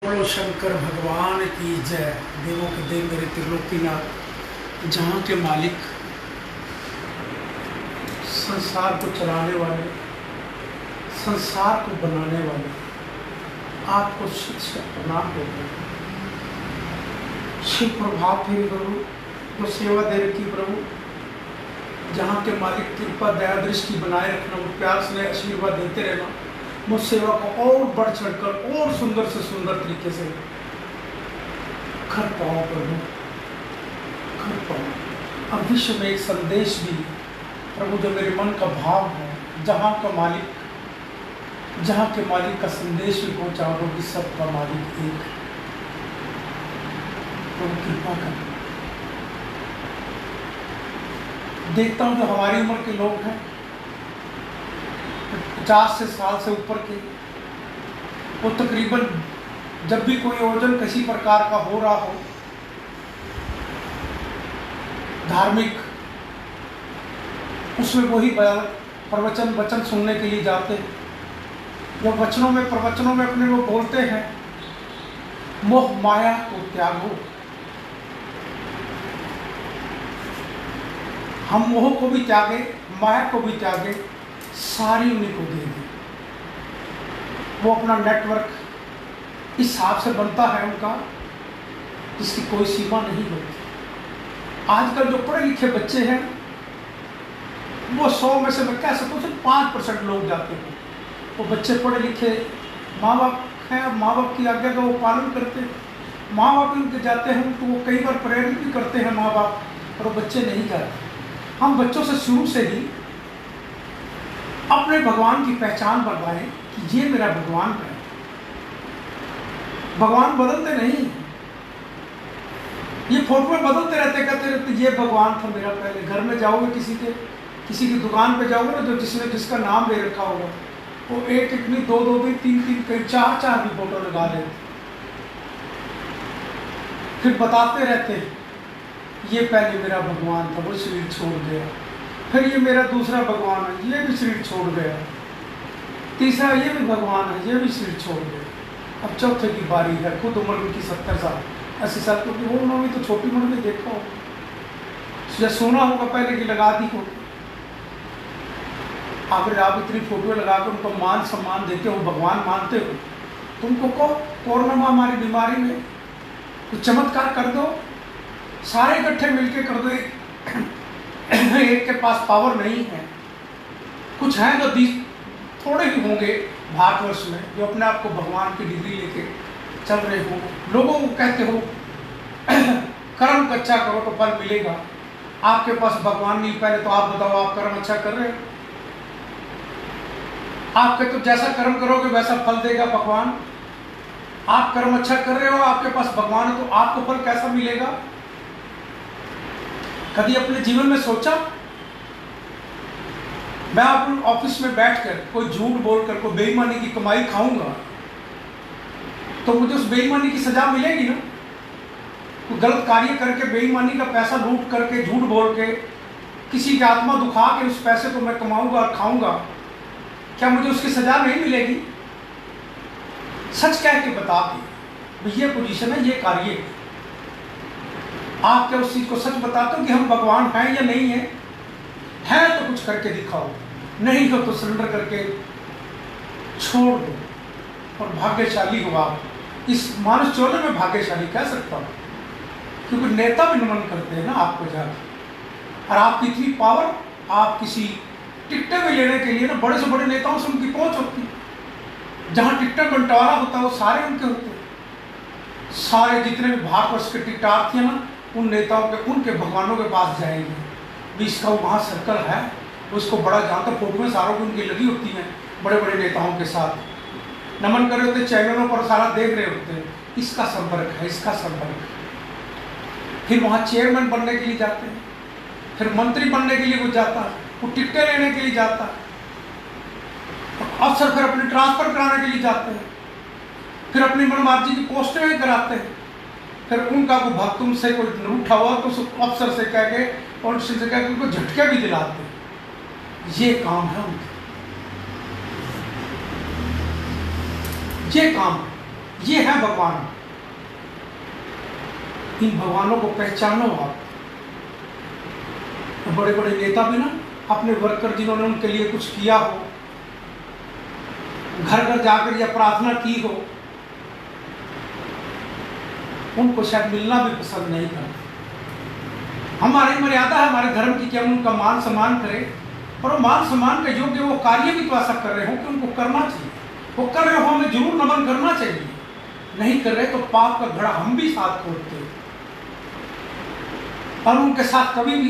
बोलो शंकर भगवान की जय। देवों के देव मेरे त्रिलोकीनाथ, जहाँ के मालिक, संसार को चलाने वाले, संसार को बनाने वाले, आपको शिक्षा प्रणाम होगा। शिव प्रभाव फिर प्रभु तो सेवा दे रखी प्रभु, जहाँ के मालिक कृपा दया दृष्टि बनाए रखना, वो प्यार से आशीर्वाद देते रहना, मुझ सेवा को और बढ़ चढ़कर और सुंदर से सुंदर तरीके से कर पाओ प्रभु, कर पाओ। अब विश्व में एक संदेश भी प्रभु, जो मेरे मन का भाव है, जहाँ का मालिक, जहाँ के मालिक का संदेश भी पहुँचा दो कि सबका मालिक एक है। प्रभु कृपा कर। देखता हूँ जो हमारी उम्र के लोग हैं, 50 साल से ऊपर के, वो तकरीबन जब भी कोई आयोजन किसी प्रकार का हो रहा हो, धार्मिक, उसमें वही प्रवचन वचन सुनने के लिए जाते हैं। वो वचनों में प्रवचनों में अपने वो बोलते हैं, मोह माया को त्यागो। हम मोह को भी त्यागे, माया को भी त्यागे, सारी उन्हीं को दे दी। वो अपना नेटवर्क इस हिसाब से बनता है उनका, जिसकी कोई सीमा नहीं होती। आजकल जो पढ़े लिखे बच्चे हैं, वो 100 में से मैं कह सकता हूँ सिर्फ 5% लोग जाते हैं। वो बच्चे पढ़े लिखे, माँ बाप हैं, माँ बाप की आज्ञा का वो पालन करते हैं, माँ बाप उनके जाते हैं तो वो कई बार प्रेरित भी करते हैं माँ बाप, और वो बच्चे नहीं जाते। हम बच्चों से शुरू से ही अपने भगवान की पहचान बनवाएं कि ये मेरा भगवान है। भगवान बदलते नहीं, ये फोटो में बदलते रहते, कहते रहते ये भगवान था मेरा। पहले घर में जाओगे, किसी की दुकान पे जाओगे ना, जो जिसका नाम ले रखा होगा, वो एक नहीं, दो भी, तीन कई चार भी फोटो लगा लेते, फिर बताते रहते ये पहले मेरा भगवान था, वो शरीर छोड़ गया। फिर ये मेरा दूसरा भगवान है, ये भी शरीर छोड़ गया। तीसरा ये भी भगवान है, ये भी शरीर छोड़ गया। अब चौथे की बारी है। खुद उम्र उनकी 70 साल 80 साल, क्योंकि वो उन्होंने तो छोटी उम्र में देखा हो या सुना होगा पहले की लगा दी हो। अगर आप इतनी फोटो लगा कर उनको मान सम्मान देते हो, भगवान मानते हो, तुमको को कोरोना महामारी बीमारी में कुछ चमत्कार कर दो, सारे इकट्ठे मिलके कर दो। एक के पास पावर नहीं है, कुछ हैं तो थोड़े ही होंगे भारतवर्ष में जो अपने आप को भगवान की डिग्री लेके चल रहे हो। लोगों को कहते हो कर्म अच्छा करो तो फल मिलेगा। आपके पास भगवान नहीं, पहले तो आप बताओ आप कर्म अच्छा कर रहे हो? आपके तो जैसा कर्म करोगे वैसा फल देगा भगवान। आप कर्म अच्छा कर रहे हो, आपके पास भगवान है, तो आपको फल कैसा मिलेगा? कभी अपने जीवन में सोचा? मैं अपने ऑफिस में बैठकर कोई झूठ बोलकर कोई बेईमानी की कमाई खाऊंगा तो मुझे उस बेईमानी की सजा मिलेगी ना। कोई गलत कार्य करके बेईमानी का पैसा लूट करके झूठ बोल के किसी की आत्मा दुखा के उस पैसे को मैं कमाऊंगा और खाऊंगा, क्या मुझे उसकी सजा नहीं मिलेगी? सच कह के बता के ये पोजीशन है, ये कार्य है। आप क्या उस चीज को सच बताते हो कि हम भगवान हैं या नहीं है? है तो कुछ करके दिखाओ, नहीं तो सरेंडर करके छोड़ दो। और भाग्यशाली हो आप। इस मानस चोले में भाग्यशाली कह सकता हूँ, क्योंकि नेता भी नमन करते हैं ना आपको जाकर। और आपकी इतनी पावर, आप किसी टिकटें में लेने के लिए ना बड़े से बड़े नेताओं से उनकी पहुंच होती है। जहाँ टिकटें बंटवारा होता है वो सारे उनके होते हैं। सारे जितने भी भारतवर्ष के टिकटार्थी हैं ना, उन नेताओं के, उनके भगवानों के पास जाएंगे। भी इसका वहाँ सर्कल है, उसको बड़ा जानता, फोटो में सारों की उनकी लगी होती हैं बड़े बड़े नेताओं के साथ। नमन कर रहे होते, चैनलों पर सारा देख रहे होते हैं, इसका संपर्क है, इसका संपर्क है। फिर वहाँ चेयरमैन बनने के लिए जाते हैं, फिर मंत्री बनने के लिए वो जाता है, वो टिकटें लेने के लिए जाता है, अफसर फिर अपने ट्रांसफर कराने के लिए जाते हैं, फिर अपनी मनमर्जी की पोस्टें कराते हैं। फिर उनका कोई भक्त उनसे कोई रूठा हुआ तो उस अफसर से कह के और से कह के उनको झटके भी दिलाते हैं। ये काम है उनका, ये काम। ये है भगवान। इन भगवानों को पहचानो आप। बड़े बड़े नेता भी ना अपने वर्कर जिन्होंने उनके लिए कुछ किया हो, घर घर जाकर या प्रार्थना की हो, उनको शायद मिलना भी पसंद नहीं करते। हमारी मर्यादा है हमारे धर्म की कि हम उनका मान सम्मान करें, और वो मान सम्मान के योग्य वो कार्य भी तो ऐसा कर रहे हो कि उनको करना चाहिए। वो कर रहे हो हमें जरूर नमन करना चाहिए, नहीं कर रहे तो पाप का घड़ा हम भी साथ खोलते। और उनके साथ कभी भी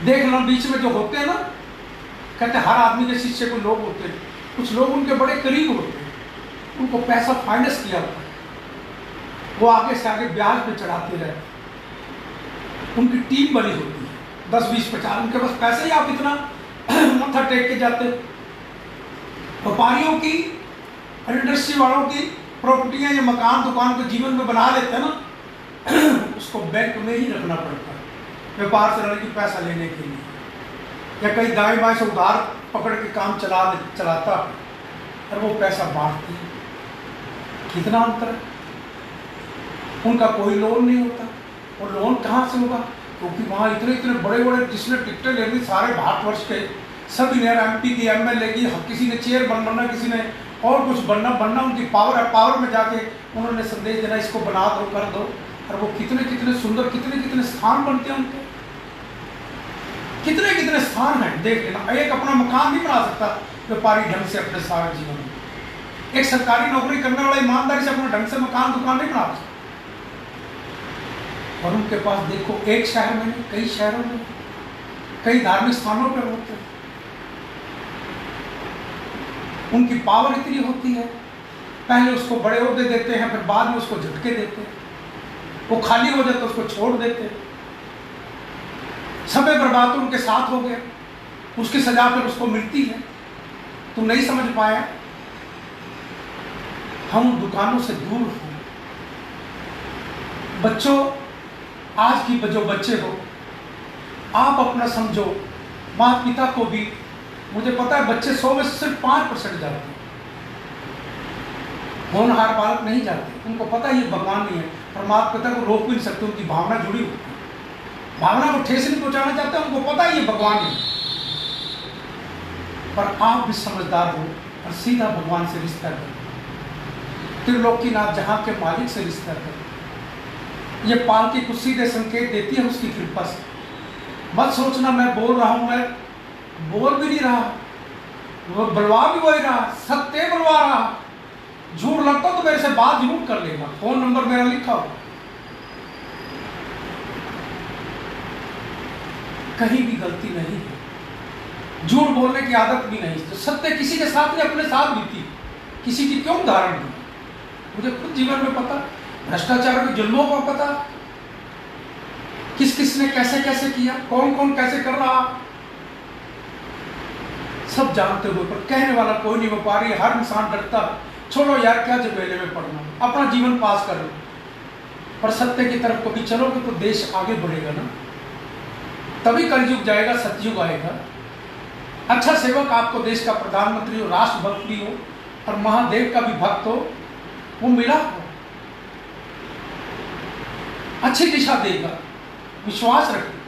देख लो, बीच में जो होते हैं ना, कहते हर आदमी के शिष्य को लोग होते हैं, कुछ लोग उनके बड़े करीब होते हैं, उनको पैसा फाइनेंस किया होता है, वो आगे से आगे ब्याज पे चढ़ाते रहते, उनकी टीम बनी होती है 10, 20, 50, उनके पास पैसे ही आप इतना मत्था टेक के जाते। व्यापारियों की, इंडस्ट्री वालों की प्रॉपर्टियां या मकान दुकान को जीवन में बना लेते हैं ना, उसको बैंक में ही रखना पड़ता है व्यापार से लड़की पैसा लेने के लिए, या कहीं दाएं बाएं से उधार पकड़ के काम चलाता और वो पैसा बांटती है। कितना अंतर है। उनका कोई लोन नहीं होता, और लोन कहाँ से होगा, क्योंकि वहाँ इतने इतने बड़े बड़े जिसने टिकटें ले ली सारे भारतवर्ष के सभी ने, MP की, MLA की, किसी ने चेयर बनना, किसी ने और कुछ बनना उनकी पावर है। पावर में जाके उन्होंने संदेश देना, इसको बना दो, कर दो, और वो कितने कितने सुंदर, कितने कितने स्थान बनते हैं उनके, कितने कितने स्थान हैं। देख लेना, एक अपना मकान नहीं बना सकता व्यापारी ढंग से अपने सारे जीवन में। एक सरकारी नौकरी करने वाला ईमानदारी से अपना ढंग से मकान दुकान नहीं बना सकता। और उनके पास देखो, एक शहर में नहीं, कई शहरों में, कई धार्मिक स्थानों पर होते हैं। उनकी पावर इतनी होती है, पहले उसको बड़े ओहदे देते हैं, फिर बाद में उसको झटके देते हैं, वो खाली हो जाए तो उसको छोड़ देते हैं। समय बर्बाद तो उनके साथ हो गया, उसकी सजा फिर उसको मिलती है। तुम नहीं समझ पाया। हम दुकानों से दूर हो। बच्चों, आज की जो बच्चे हो, आप अपना समझो, माता पिता को भी, मुझे पता है बच्चे 100 में से सिर्फ 5% जाते हैं, होनहार बालक नहीं जाते। उनको पता है ये भगवान नहीं है, और माता पिता को रोक भी नहीं सकते, उनकी भावना जुड़ी होती है, भावना को ठेस नहीं पहुंचाना चाहते, उनको पता है ये भगवान नहीं। पर आप भी समझदार हो और सीधा भगवान से रिश्ता करो, त्रिलोकीनाथ जहां के मालिक से रिश्ता करो। ये पालकी कुछ सीधे संकेत देती है उसकी कृपा से। मत सोचना मैं बोल रहा हूं, मैं बोल भी नहीं रहा, वो बलवा भी वही रहा, सत्य बलवा रहा। झूठ लगता तो मेरे से बात जरूर कर लेगा, फोन नंबर मेरा लिखा हो। कहीं भी गलती नहीं है, झूठ बोलने की आदत भी नहीं। तो सत्य किसी के साथ नहीं, अपने साथ बीती, किसी की क्यों उदाहरण दी। मुझे खुद जीवन में पता, भ्रष्टाचार के जुल्मों को पता, किस किस ने कैसे कैसे किया, कौन कौन कैसे कर रहा, सब जानते हुए, पर कहने वाला कोई नहीं। व्यापारी हर इंसान डरता, छोड़ो यार क्या झमेले में पड़ना, अपना जीवन पास कर लो। पर सत्य की तरफ कभी चलोगे तो देश आगे बढ़ेगा ना, तभी कलयुग जाएगा, सतयुग आएगा। अच्छा सेवक आपको देश का प्रधानमंत्री हो, राष्ट्रभक्त भी हो, और महादेव का भी भक्त हो, वो मिला हो, अच्छी दिशा देगा, विश्वास रखिए।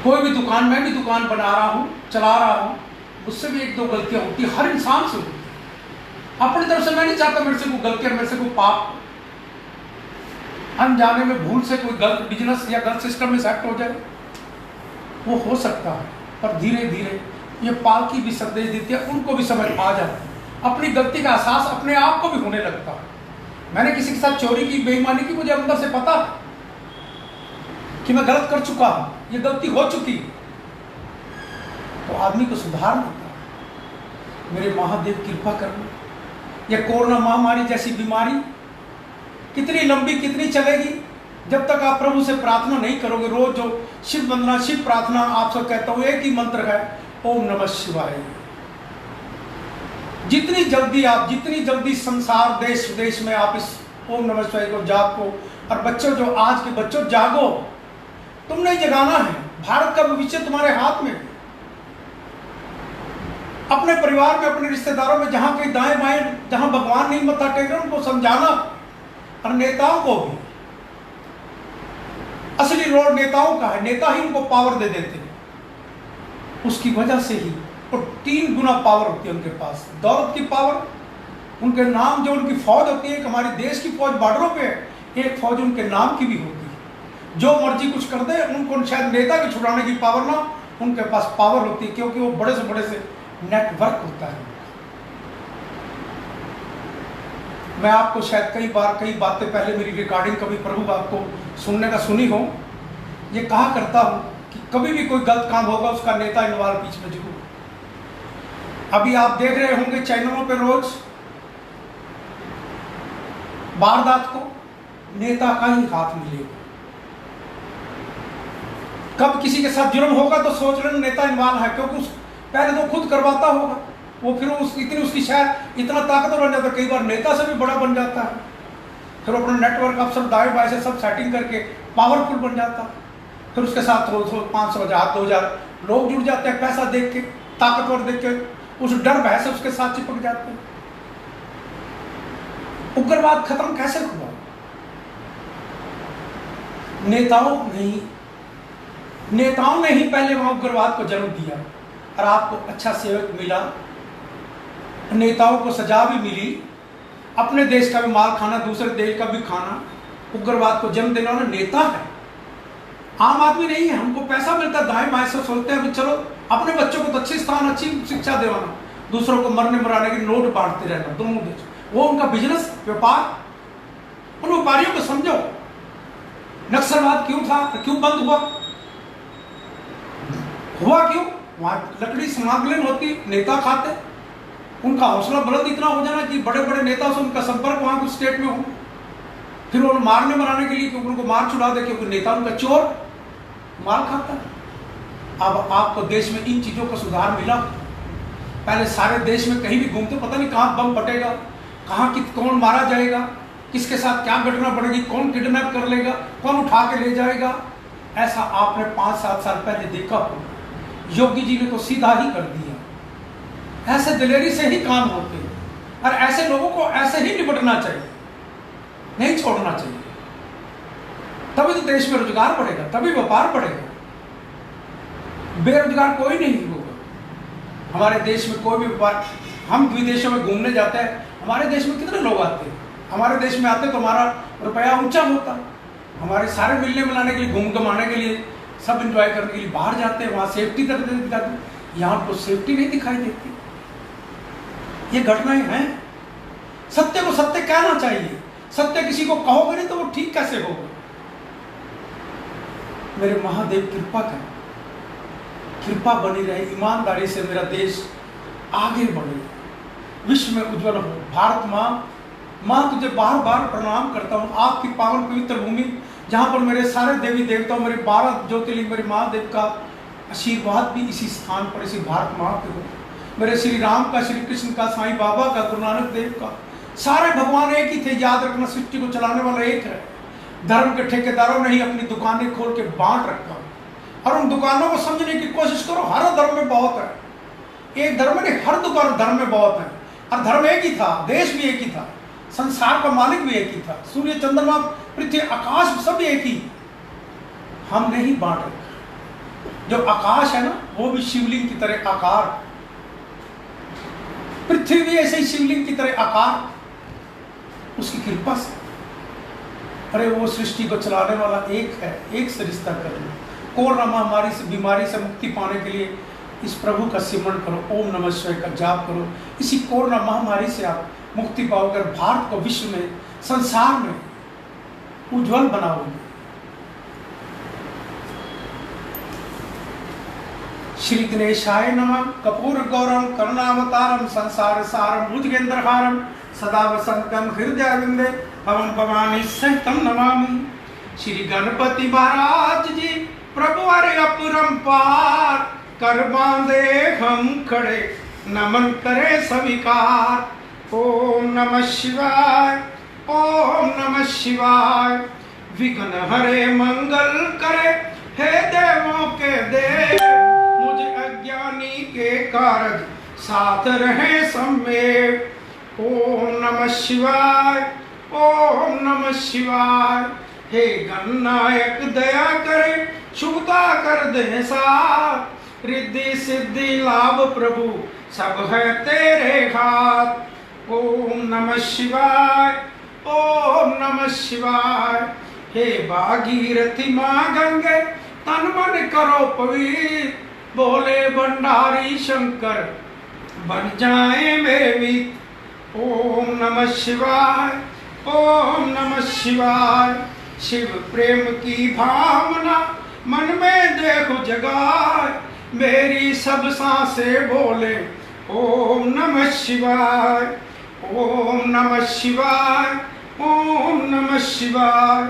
कोई भी दुकान, मैं भी दुकान बना रहा हूं, चला रहा हूं, उससे भी 1-2 गलतियां होती है, हर इंसान से होती है। अपनी तरफ से मैं नहीं चाहता मेरे से कोई गलती, मेरे से कोई पाप, अनजाने में भूल से कोई गलत बिजनेस या गलत सिस्टम में सेट हो जाए, वो हो सकता है। पर धीरे धीरे ये पालकी भी संदेश देती है, उनको भी समझ आ जाता है, अपनी गलती का एहसास अपने आप को भी होने लगता है। मैंने किसी के साथ चोरी की, बेईमानी की, मुझे अंदर से पता कि मैं गलत कर चुका हूं, ये गलती हो चुकी, तो आदमी को सुधारना था। मेरे महादेव कृपा करना। यह कोरोना महामारी जैसी बीमारी कितनी लंबी, कितनी चलेगी, जब तक आप प्रभु से प्रार्थना नहीं करोगे। रोज जो शिव वंदना, शिव प्रार्थना आपसे कहता हूं, एक ही मंत्र है, ओम नमः शिवाय। जितनी जल्दी संसार देश विदेश में आप इस ओम नमः शिवाय को जापो। और बच्चों, जो आज के बच्चों, जागो, तुमने जगाना है। भारत का भविष्य तुम्हारे हाथ में। अपने परिवार में, अपने रिश्तेदारों में, जहां कहीं दाएं बाएं, जहां भगवान नहीं मत्था टेक रहे उनको समझाना। और नेताओं को भी, असली रोल नेताओं का है, नेता ही उनको पावर दे देते हैं। उसकी वजह से ही और 3 गुना पावर होती है उनके पास, दौलत की पावर, उनके नाम, जो उनकी फौज होती है, हमारे देश की फौज बॉर्डरों पे है, एक फौज उनके नाम की भी होती है। जो मर्जी कुछ कर दे, उनको शायद नेता भी छुड़ाने की पावर ना, उनके पास पावर होती है, क्योंकि वो बड़े से नेटवर्क होता है। मैं आपको शायद कई बातें पहले मेरी रिकॉर्डिंग कभी प्रभु आपको सुनने का सुनी हो, ये कहा करता हूं कि कभी भी कोई गलत काम होगा उसका नेता इन्वॉल्व बीच में जरूर। अभी आप देख रहे होंगे चैनलों पे रोज वारदात को नेता का ही हाथ मिलेगा। कब किसी के साथ जुर्म होगा तो सोच रहे नेता इन्वॉल्व है, क्योंकि पहले तो खुद करवाता होगा वो, फिर इतनी उसकी शायद इतना ताकतवर बन जाता है, कई बार नेता से भी बड़ा बन जाता है, फिर अपना नेटवर्क अफसर दाएं बाएं से सब सेटिंग करके पावरफुल बन जाता है। फिर उसके साथ 500, 1000, 2000 लोग जुड़ जाते हैं, पैसा देख के, ताकतवर देख के, उस डर भय से उसके साथ चिपक जाते हैं। उग्रवाद खत्म कैसे हुआ? नेताओं ने ही पहले वहां उग्रवाद को जन्म दिया, और आपको अच्छा सेवक मिला, नेताओं को सजा भी मिली, अपने देश का भी माल खाना, दूसरे देश का भी खाना, उग्रवाद को जन्म देने वाला नेता है, आम आदमी नहीं है। हमको पैसा मिलता है, दाएं बाएं से सोचते हैं चलो अपने बच्चों को तो अच्छी स्थान, अच्छी शिक्षा दिलाना, दूसरों को मरने मराने के नोट बांटते रहना, दोनों देश, वो उनका बिजनेस, व्यापार। उन व्यापारियों को समझो, नक्सलवाद क्यों था, क्यों बंद हुआ क्यों? वहां लकड़ी स्मगलिंग होती, नेता खाते, उनका हौसला बुलंद इतना हो जाना कि बड़े बड़े नेता से उनका संपर्क वहां कुछ स्टेट में हो, फिर वो मारने मराने के लिए, क्योंकि उनको मार छुड़ा दे, क्योंकि नेता उनका चोर मार खाता है। अब आपको देश में इन चीजों का सुधार मिला। पहले सारे देश में कहीं भी घूमते, पता नहीं कहां बम फटेगा, कहां कौन मारा जाएगा, किसके साथ क्या घटना बढ़ेगी, कौन किडनैप कर लेगा, कौन उठा के ले जाएगा। ऐसा आपने 5-7 साल पहले देखा हो। योगी जी ने तो सीधा ही कर दिया। ऐसे दिलेरी से ही काम होते हैं, और ऐसे लोगों को ऐसे ही निपटना चाहिए, नहीं छोड़ना चाहिए। तभी तो देश में रोजगार बढ़ेगा, तभी व्यापार बढ़ेगा। बेरोजगार कोई नहीं होगा हमारे देश में। कोई भी व्यापार, हम विदेशों में घूमने जाते हैं, हमारे देश में कितने लोग आते हैं, हमारे देश में आते तो हमारा रुपया ऊंचा होता, हमारे सारे मिलने मिलाने के लिए, घूम घमाने के लिए, सब एंजॉय करने के लिए बाहर जाते हैं, वहां सेफ्टी तक दिखाते, यहाँ तो सेफ्टी नहीं दिखाई देती। ये घटनाएं हैं। सत्य को सत्य कहना चाहिए, सत्य किसी को कहोगे नहीं तो वो ठीक कैसे होगा? मेरे महादेव कृपा करें, कृपा बनी रहे, ईमानदारी से मेरा देश आगे बढ़े, विश्व में उज्जवल हो। भारत माँ तुझे बार बार प्रणाम करता हूँ, आपकी पावन पवित्र भूमि, जहाँ पर मेरे सारे देवी देवताओं, मेरे 12 ज्योतिर्लिंग, मेरे महादेव का आशीर्वाद भी इसी स्थान पर, इसी भारत माँ पे हो। मेरे श्री राम का, श्री कृष्ण का, साईं बाबा का, गुरु नानक देव का, सारे भगवान एक ही थे। याद रखना, सृष्टि को चलाने वाला एक है। धर्म के ठेकेदारों ने ही अपनी दुकानें खोल के बांट रखा, और उन दुकानों को समझने की कोशिश करो। हर धर्म में बहुत है, एक धर्म नहीं, हर दुकान धर्म में बहुत है। और धर्म एक ही था, देश भी एक ही था, संसार का मालिक भी एक ही था, सूर्य चंद्रमा पृथ्वी आकाश सब एक ही। हमने ही बांट रखा। जो आकाश है ना, वो भी शिवलिंग की तरह आकार, पृथ्वी भी ऐसे ही शिवलिंग की तरह आकार, उसकी कृपा से। अरे वो सृष्टि को चलाने वाला एक है, एक से रिश्ता कर लो। कोरोना महामारी से, बीमारी से मुक्ति पाने के लिए इस प्रभु का सिमरण करो, ओम नमः शिवाय का जाप करो। इसी कोरोना महामारी से आप मुक्ति पाओगे, भारत को विश्व में, संसार में उज्जवल बनाओगे। श्री गणेशाय नमः। कपूर गौरम करुणावतारम संसार सारम भुजगेंद्रहारम सदा वसंतम हृदयारविंदे पवन भवानी सहितम नमामि। श्री गणपति महाराज जी प्रभु अरे अपरंपार, कर बांधे हम खड़े, नमन करे स्वीकार। ओम नमः शिवाय, ओम नमः शिवाय। विघ्न हरे मंगल करे, हे देवों के देव, मुझे अज्ञानी के कारज साथ रहे सम्मेत। ओम नमः शिवाय, ओम नमः शिवाय। हे गणनायक दया करे, शुभता कर दे साथ, रिद्धि सिद्धि लाभ प्रभु सब है तेरे हाथ। ओम नमः शिवाय, ओम नमः शिवाय। हे भागीरथी माँ गंगे, तन मन करो पवित्र, बोले भंडारी शंकर बन जाए मेरे मित्र। ओम नमः शिवाय, ओम नमः शिवाय। शिव प्रेम की भावना मन में देखो जगाए, मेरी सब सांसें बोले ओम नमः शिवाय। ओम नमः शिवाय, ओम नमः शिवाय।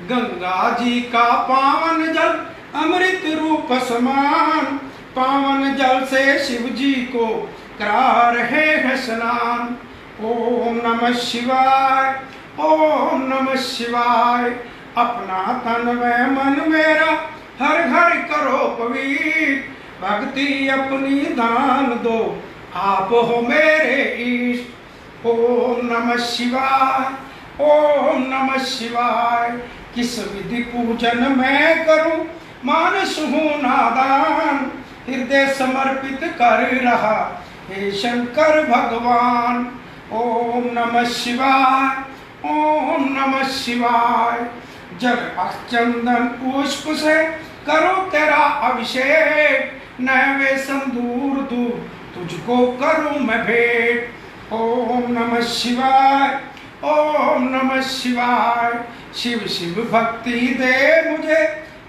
गंगा जी का पावन जल अमृत रूप समान, पावन जल से शिव जी को करा रहे हैं स्नान। ओम नमः शिवाय, ओम नमः शिवाय। अपना तन व मन मेरा हर घर करो पवित्र, भक्ति अपनी दान दो आप हो मेरे इष्ट। ओम नमः शिवाय, ओम नमः शिवाय। किस विधि पूजन मैं करूं, मानस हूं नादान, हृदय समर्पित कर रहा हे शंकर भगवान। ओम नमः शिवाय, ओम नमः शिवाय। जल चंदन पुष्प से करो तेरा अभिषेक, नैवे संदूर दूर तुझको करूं मैं भेंट। ओम नमः शिवाय, ओम नमः शिवाय। शिव शिव भक्ति दे मुझे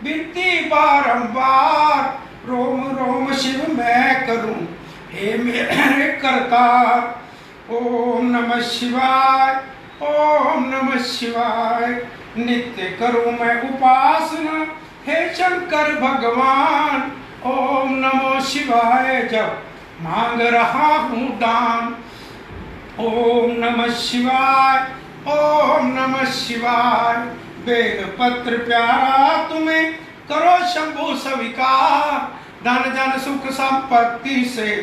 विनती बारंबार, रोम रोम शिव मैं करूं हे मेरे करतार। ओम नमः शिवाय, ओम नमः शिवाय। नित्य करूं मैं उपासना हे शंकर भगवान, ओम नमो शिवाय जब मांग रहा हूं दान। ओम नमः शिवाय, ओम नमः शिवाय। वेद पत्र प्यारा तुम्हें करो शंभु स्वीकार, धन जन सुख संपत्ति से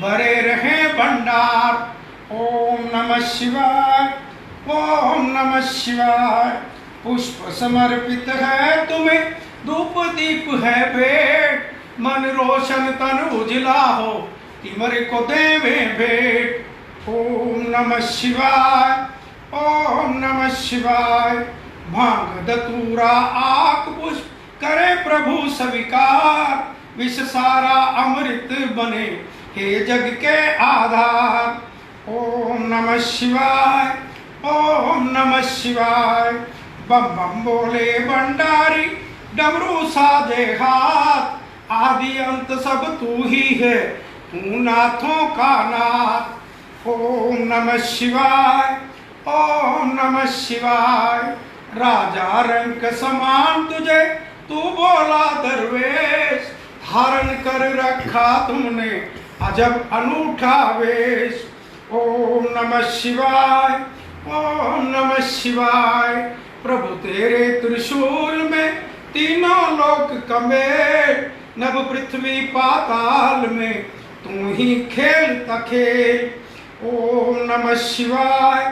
भरे रहे भंडार। ओम नमः शिवाय, ओम नमः शिवाय। पुष्प समर्पित है तुम्हें, धूप दीप है भेंट, मन रोशन तन उजला हो तिमरे को देवे भेंट। ओम नमः शिवाय, ओम नमः शिवाय। भांग धतूरा आक पुष्प करे प्रभु स्वीकार, विष सारा अमृत बने हे जग के आधार। ओम नमः शिवाय, ओम नमः शिवाय। बम बम बोले भंडारी डमरू साजे हाथ, आदि अंत सब तू ही है तू नाथों का नाथ। ओम नमः शिवाय, ओम नमः शिवाय। राजा रंग समान तुझे तू बोला दरवेश, धारण कर रखा तुमने अजब अनूठा वेश। ओम नमः शिवाय, ओम नमः शिवाय। प्रभु तेरे त्रिशूल में तीनों लोक कमेल, नभ पृथ्वी पाताल में तू ही खेलता खेल। ओम नमः शिवाय,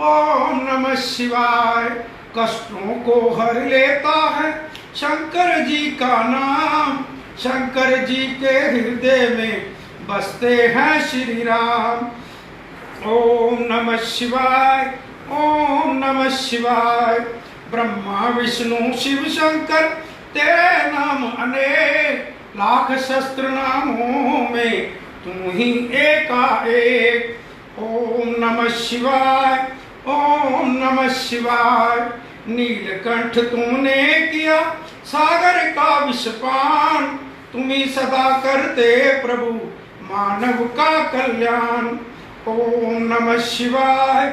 ओम नमः शिवाय। कष्टों को हर लेता है शंकर जी का नाम, शंकर जी के हृदय में बसते हैं श्री राम। ओम नमः शिवाय, ओम नमः शिवाय। ब्रह्मा विष्णु शिव शंकर तेरे नाम अनेक, लाख शस्त्र नामों में तू ही एकाएक। ओम नमः शिवाय, ओम नमः शिवाय। नीलकंठ तूने किया सागर का विषपान, तुम्ही सदा करते प्रभु मानव का कल्याण। ओम नमः शिवाय,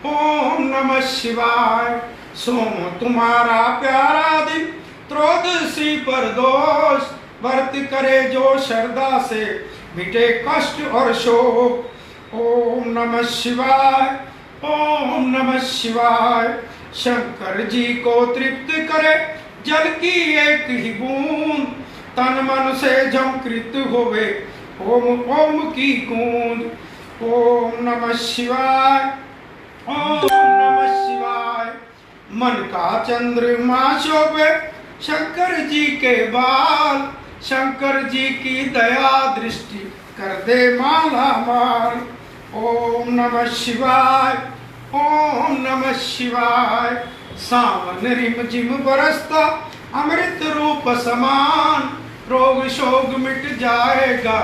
ओम नमः शिवाय। सोम तुम्हारा प्यारा दिन त्रयोदशी पर दोष, व्रत करे जो श्रद्धा से मिटे कष्ट और शोक। ओम नमः शिवाय, ओम नमः शिवाय। शंकर जी को तृप्त करे जल की एक ही बूंद, तन मन से झमकृत होवे ओम ओम की गूंज। ओम नमः शिवाय, ओम नमः शिवाय। मन का चंद्रमा शोभे शंकर जी के बाल, शंकर जी की दया दृष्टि कर दे माला माल। ओम नमः शिवाय, ओम नमः शिवाय। सावन रिम झिम बरसता अमृत रूप समान, रोग शोक मिट जाएगा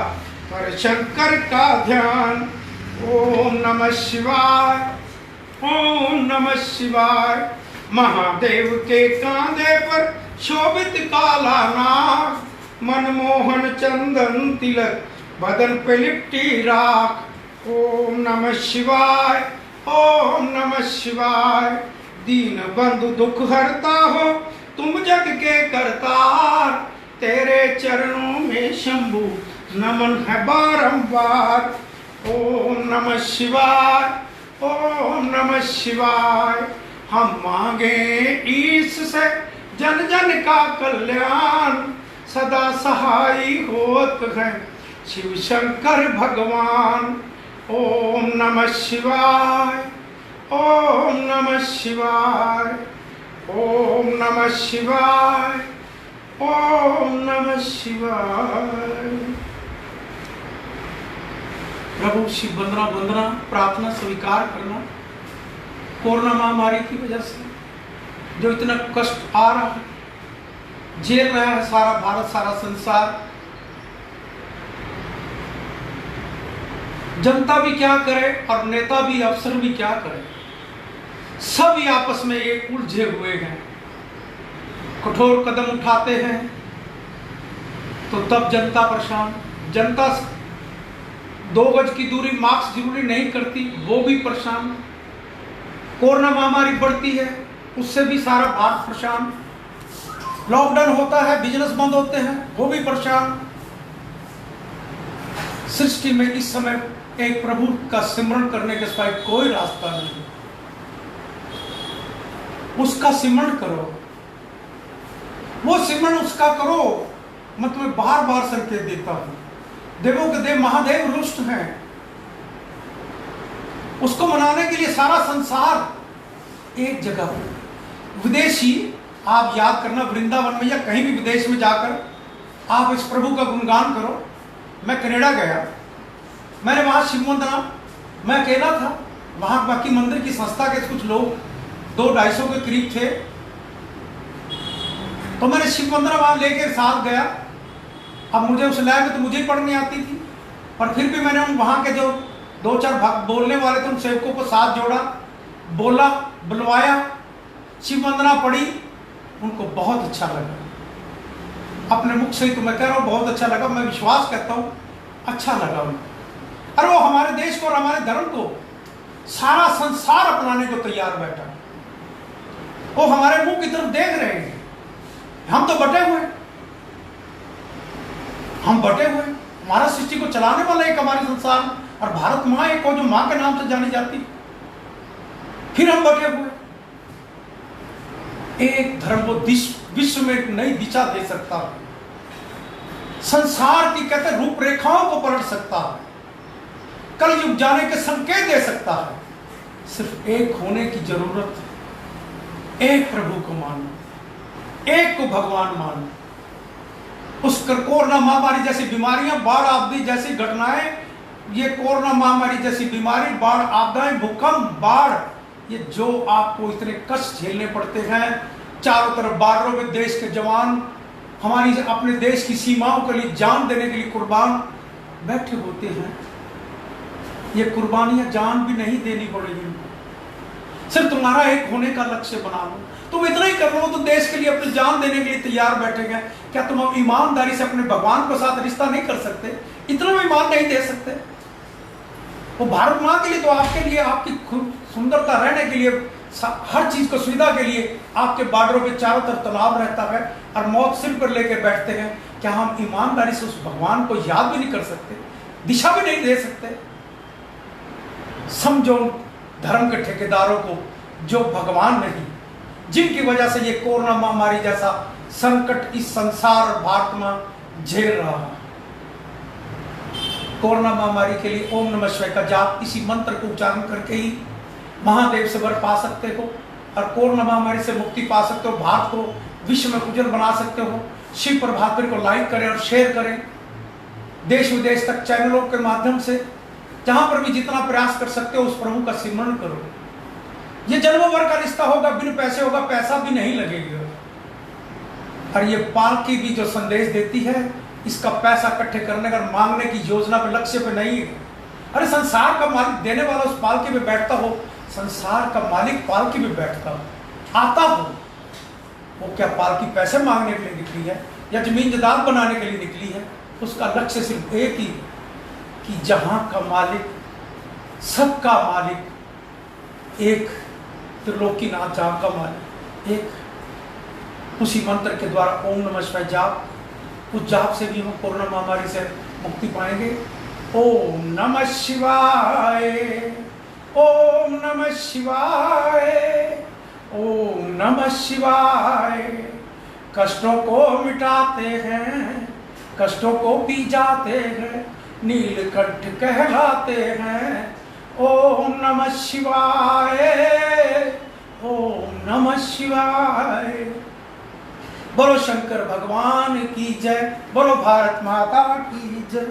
कर शंकर का ध्यान। ओम नमः शिवाय, ओम नमः शिवाय। महादेव के कांधे पर शोभित काला नाग, मनमोहन चंदन तिलक बदन पे लिपटी राख। ओम नमः शिवाय, ओम नमः शिवाय। दीन बंधु दुख हरता हो तुम जग के करतार, तेरे चरणों में शंभु नमन है बारंबार। ओम नमः शिवाय, ओम नमः शिवाय। हम मांगे ईश से जन जन का कल्याण, सदा सहाय होत है शिव शंकर भगवान। ओम नमः शिवाय, ओम नमः शिवाय, ओम नमः शिवाय, ओम नमः शिवाय। प्रभु शिव वंदना वंदना प्रार्थना स्वीकार करना। कोरोना महामारी की वजह से जो इतना कष्ट आ रहा है, झेल रहा है सारा भारत, सारा संसार, जनता भी क्या करे और नेता भी, अफसर भी क्या करे, सभी आपस में एक उलझे हुए हैं। कठोर कदम उठाते हैं तो तब जनता परेशान। जनता 2 गज की दूरी, मास्क जरूरी नहीं करती, वो भी परेशान। कोरोना महामारी बढ़ती है, उससे भी सारा भारत परेशान। लॉकडाउन होता है, बिजनेस बंद होते हैं, वो भी परेशान। सृष्टि में इस समय एक प्रभु का सिमरन करने के सिवाय कोई रास्ता नहीं। उसका सिमरन करो, वो सिमरन उसका करो। मैं तुम्हें बार बार संकेत देता हूं, देवों के देव महादेव रुष्ट हैं। उसको मनाने के लिए सारा संसार एक जगह। विदेशी, आप याद करना, वृंदावन में या कहीं भी विदेश में जाकर आप इस प्रभु का गुणगान करो। मैं कनाडा गया, मैंने वहां शिव वंदना, मैं अकेला था, वहां बाकी मंदिर की संस्था के कुछ लोग 200-250 के करीब थे, तो मैंने शिव वंदना वहां लेकर साथ गया। अब मुझे उस लय में तो मुझे ही पढ़नी आती थी, पर फिर भी मैंने उन वहां के जो 2-4 बोलने वाले थे उन सेवकों को साथ जोड़ा, बोला, बुलवाया, शिव वंदना पढ़ी। उनको बहुत अच्छा लगा। अपने मुख से ही तो मैं कह रहा हूँ बहुत अच्छा लगा, मैं विश्वास करता हूँ अच्छा लगा उनको। और वो हमारे देश को और हमारे धर्म को सारा संसार अपनाने को तैयार बैठा। वो हमारे मुंह की तरफ देख रहे हैं। हम तो बटे हुए, हम बटे हुए। हमारा सृष्टि को चलाने वाला एक हमारे संसार और भारत माँ एक हो जो माँ के नाम से जानी जाती, फिर हम बटे हुए। एक धर्म को विश्व में एक नई दिशा दे सकता है, संसार की कहते रूपरेखाओं को पलट सकता है, कल युग जाने के संकेत दे सकता है। सिर्फ एक होने की जरूरत है, एक प्रभु को मानो, एक को भगवान मानो। उस कोरोना महामारी जैसी बीमारियां, बाढ़ आपदी जैसी घटनाएं, ये कोरोना महामारी जैसी बीमारी, बाढ़ आपदाएं, भूकंप, बाढ़, ये जो आपको इतने कष्ट झेलने पड़ते हैं। चारों तरफ बार्डरों में देश के जवान हमारी अपने देश की सीमाओं के लिए जान देने के लिए कुर्बान बैठे होते हैं। ये कुर्बानियां जान भी नहीं देनी पड़ेगी, सिर्फ तुम्हारा एक होने का लक्ष्य बना लो। तुम इतना ही कर लो तो देश के लिए अपनी जान देने के लिए तैयार बैठेंगे। क्या तुम ईमानदारी से अपने भगवान के साथ रिश्ता नहीं कर सकते? इतना भी ईमान नहीं दे सकते? वो भारत माँ के लिए तो आपके लिए, आपकी सुंदरता रहने के लिए, हर चीज को सुविधा के लिए आपके बॉर्डरों पे चारों तरफ तनाव रहता है और मौत सिर पर लेकर बैठते हैं। क्या हम ईमानदारी से उस भगवान को याद भी नहीं कर सकते, दिशा भी नहीं दे सकते? समझो धर्म के ठेकेदारों को जो भगवान नहीं, जिनकी वजह से ये कोरोना महामारी जैसा संकट इस संसार और भारत में झेल रहा है। कोरोना महामारी के लिए ओम नमः शिवाय का जाप, इसी मंत्र को उच्चारण करके ही महादेव से वर पा सकते हो और कोरोना महामारी से मुक्ति पा सकते हो। भारत को विश्व में उज्जवल बना सकते हो। शिव प्रभाकर को लाइक करें और शेयर करें, देश विदेश तक चैनलों के माध्यम से जहां पर भी जितना प्रयास कर सकते हो उस प्रभु का सिमरण करो। ये जन्मों भर का रिश्ता होगा, बिन पैसे होगा, पैसा भी नहीं लगेगा। और ये पालकी भी जो संदेश देती है, इसका पैसा इकट्ठे करने का मांगने की योजना पे, लक्ष्य पे नहीं है। अरे संसार का मालिक देने वाला उस पालकी में बैठता हो, संसार का मालिक पालकी में बैठता हो, आता हो, वो क्या पालकी पैसे मांगने के लिए निकली है या जमीन जायदाद बनाने के लिए निकली है? उसका लक्ष्य सिर्फ एक ही, कि जहां का मालिक, सबका मालिक एक, त्रिलोकीनाथ जहां का मालिक एक, उसी मंत्र के द्वारा ओम नमः शिवाय जाप, उस जाप से भी हम कोरोना महामारी से मुक्ति पाएंगे। ओम नमः शिवाय, ओम नमः शिवाय, ओम नमः शिवाय। कष्टों को मिटाते हैं, कष्टों को पी जाते हैं, नीलकंठ कहलाते हैं। ओम नमः शिवाय, ओम नमः शिवाय। बोलो शंकर भगवान की जय, बोलो भारत माता की जय।